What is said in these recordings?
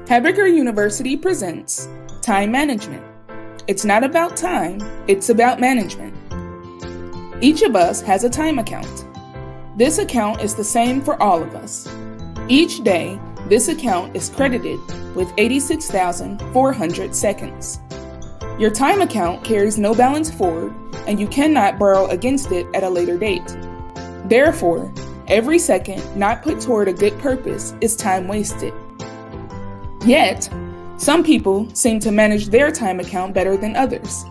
HabBits University presents Time Management. It's not about time, it's about management. Each of us has a time account. This account is the same for all of us. Each day, this account is credited with 86,400 seconds. Your time account carries no balance forward, and you cannot borrow against it at a later date. Therefore, every second not put toward a good purpose is time wasted. Yet, some people seem to manage their time account better than others.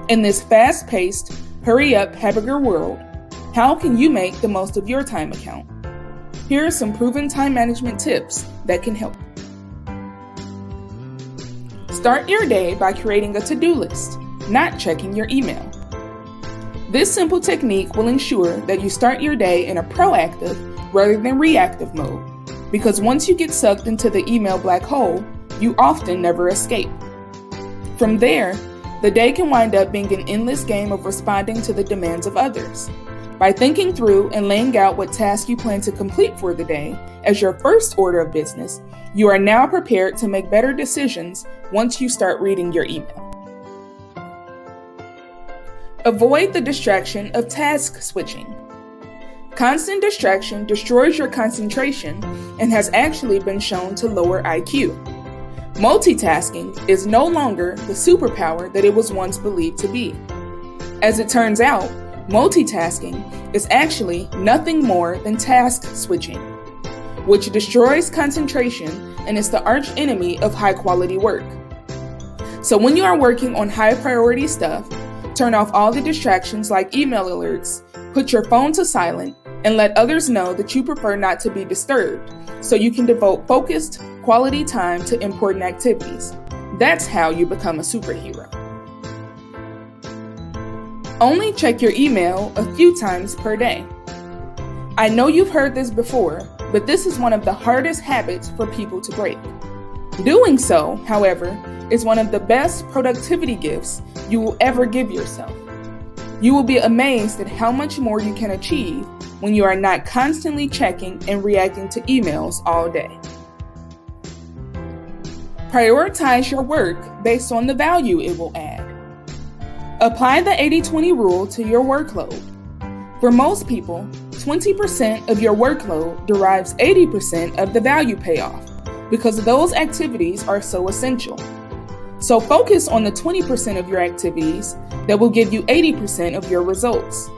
In this fast-paced, hurry-up HabBits world, how can you make the most of your time account? Here are some proven time management tips that can help. Start your day by creating a to-do list, not checking your email. This simple technique will ensure that you start your day in a proactive rather than reactive mode, because once you get sucked into the email black hole, you often never escape. From there, the day can wind up being an endless game of responding to the demands of others. By thinking through and laying out what tasks you plan to complete for the day as your first order of business, you are now prepared to make better decisions once you start reading your email. Avoid the distraction of task switching. Constant distraction destroys your concentration and has actually been shown to lower IQ. Multitasking is no longer the superpower that it was once believed to be. As it turns out, multitasking is actually nothing more than task switching, which destroys concentration and is the arch enemy of high-quality work. So when you are working on high-priority stuff, turn off all the distractions like email alerts, put your phone to silent, and let others know that you prefer not to be disturbed, so you can devote focused, quality time to important activities. That's how you become a superhero. Only check your email a few times per day. I know you've heard this before, but this is one of the hardest habits for people to break. Doing so, however, is one of the best productivity gifts you will ever give yourself. You will be amazed at how much more you can achieve when you are not constantly checking and reacting to emails all day. Prioritize your work based on the value it will add. Apply the 80-20 rule to your workload. For most people, 20% of your workload derives 80% of the value payoff because those activities are so essential. So focus on the 20% of your activities that will give you 80% of your results.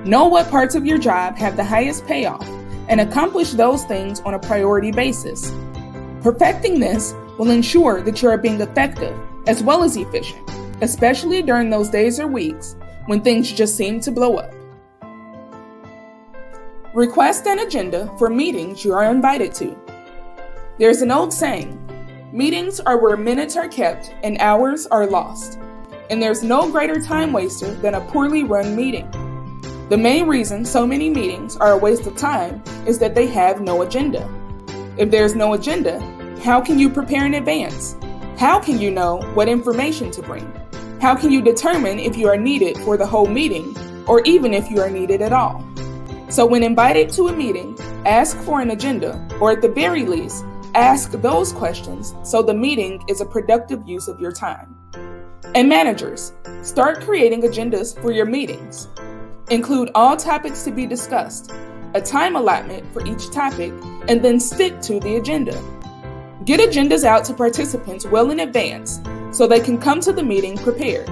Know what parts of your job have the highest payoff and accomplish those things on a priority basis. Perfecting this will ensure that you are being effective as well as efficient, especially during those days or weeks when things just seem to blow up. Request an agenda for meetings you are invited to. There's an old saying, meetings are where minutes are kept and hours are lost. And there's no greater time waster than a poorly run meeting. The main reason so many meetings are a waste of time is that they have no agenda. If there's no agenda, how can you prepare in advance? How can you know what information to bring? How can you determine if you are needed for the whole meeting or even if you are needed at all? So when invited to a meeting, ask for an agenda, or at the very least, ask those questions so the meeting is a productive use of your time. And managers, start creating agendas for your meetings. Include all topics to be discussed, a time allotment for each topic, and then stick to the agenda. Get agendas out to participants well in advance so they can come to the meeting prepared.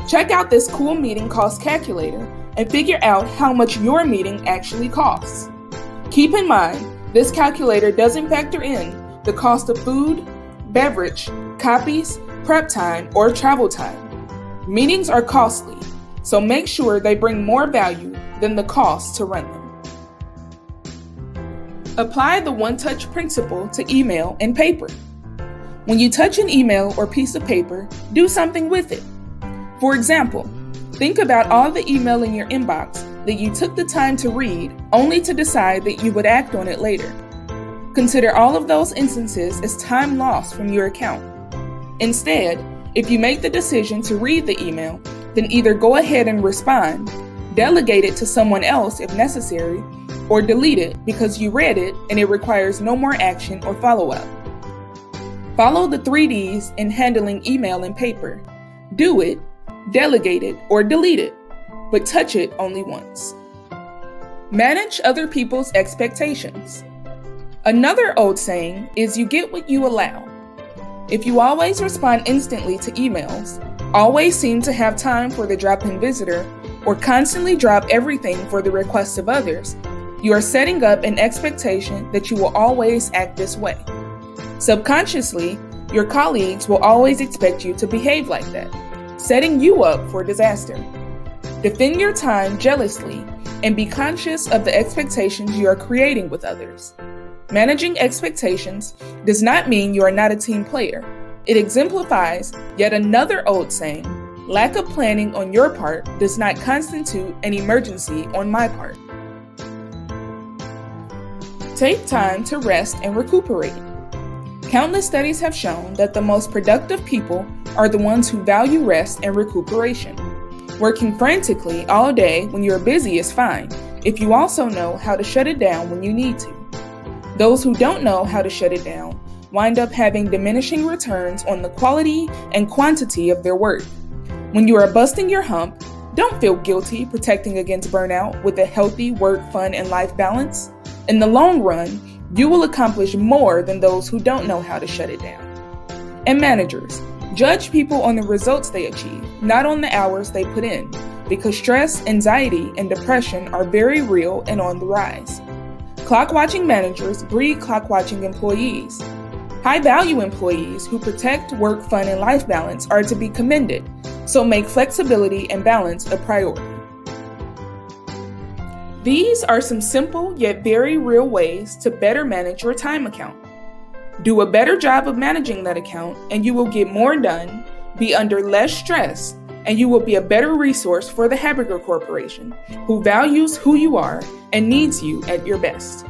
Check out this cool meeting cost calculator and figure out how much your meeting actually costs. Keep in mind, this calculator doesn't factor in the cost of food, beverage, copies, prep time, or travel time. Meetings are costly, so make sure they bring more value than the cost to run them. Apply the one-touch principle to email and paper. When you touch an email or piece of paper, do something with it. For example, think about all the email in your inbox that you took the time to read only to decide that you would act on it later. Consider all of those instances as time lost from your account. Instead, if you make the decision to read the email, then either go ahead and respond, delegate it to someone else if necessary, or delete it because you read it and it requires no more action or follow-up. Follow the 3Ds in handling email and paper. Do it, delegate it, or delete it, but touch it only once. Manage other people's expectations. Another old saying is you get what you allow. If you always respond instantly to emails, always seem to have time for the drop-in visitor, or constantly drop everything for the requests of others, you are setting up an expectation that you will always act this way. Subconsciously, your colleagues will always expect you to behave like that, setting you up for disaster. Defend your time jealously and be conscious of the expectations you are creating with others. Managing expectations does not mean you are not a team player. It exemplifies yet another old saying, lack of planning on your part does not constitute an emergency on my part. Take time to rest and recuperate. Countless studies have shown that the most productive people are the ones who value rest and recuperation. Working frantically all day when you're busy is fine, if you also know how to shut it down when you need to. Those who don't know how to shut it down wind up having diminishing returns on the quality and quantity of their work. When you are busting your hump, don't feel guilty protecting against burnout with a healthy work, fun, and life balance. In the long run, you will accomplish more than those who don't know how to shut it down. And managers, judge people on the results they achieve, not on the hours they put in, because stress, anxiety, and depression are very real and on the rise. Clock-watching managers breed clock-watching employees. High-value employees who protect work, fun, and life balance are to be commended, so make flexibility and balance a priority. These are some simple yet very real ways to better manage your time account. Do a better job of managing that account and you will get more done, be under less stress, and you will be a better resource for the HAB-U Corporation, who values who you are and needs you at your best.